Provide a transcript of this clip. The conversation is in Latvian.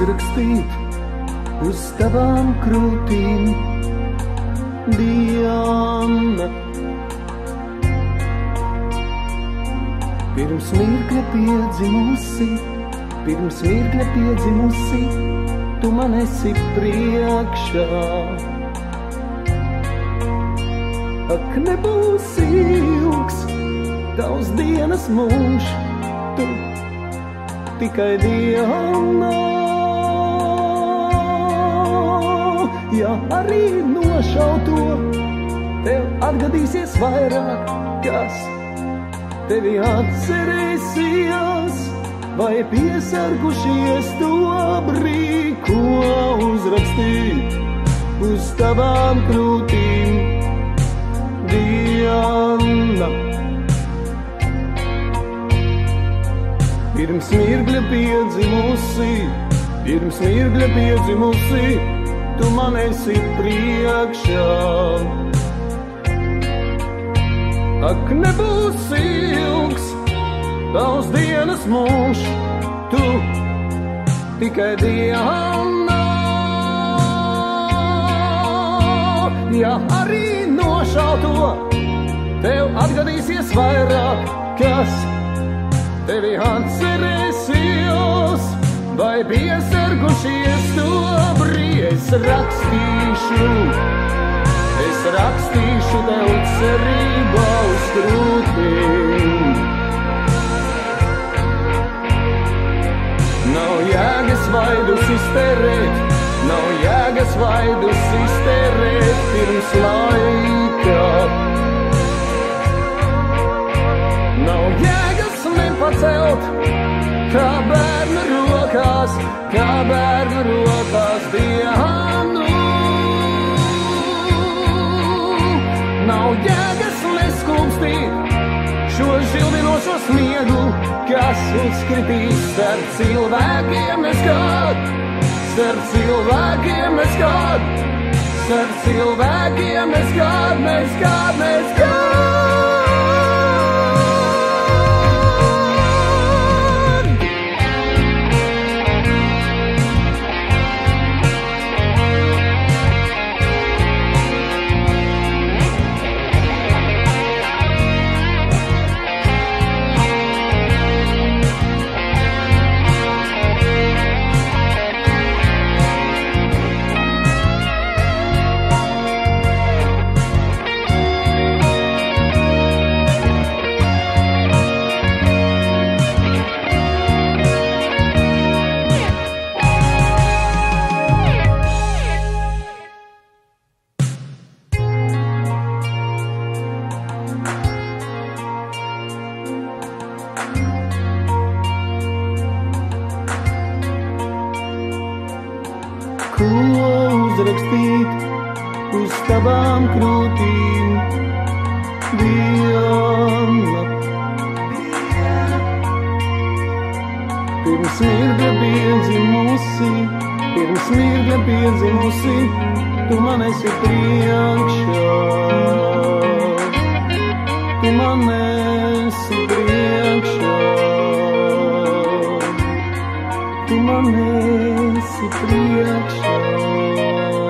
uzrakstīt uz tavām krūtīm, Diana. Pirms mirkļa piedzimusi, tu man esi priekšā. Ak, nebūs ilgs tavs dienas mūžs, tu tikai Diana. Ja arī nošauto, tev atgadīsies vairāk, kas tevi atcerēsies, vai piesargušies to brīko uzrakstīt uz tavām krūtīm, Diana. Pirms mirkļa piedzimusi, tu man esi priekšā. Ak, nebūs ilgs tavs dienas mūžs, tu tikai Diana. Ja arī nošauto, tev atgadīsies vairāk, kas tevi atcerēsies, vai piesargušies to brīdi. Es rakstīšu tev cerībā uz krūtīm. Nav jēgas vaidus izterēt pirms laika. Nav jēgas nepacelt, kā bērnu rokās Dianu. Nav jēgas neskumstīt šo žilvinošo sniegu, kas uzkritīs starp cilvēkiem nekad. Ko uzrakstīt uz tavām krūtīm, Diana. Pirms mirkļa piedzimusi, tu man esi priekšā. Tu man esi priekšā.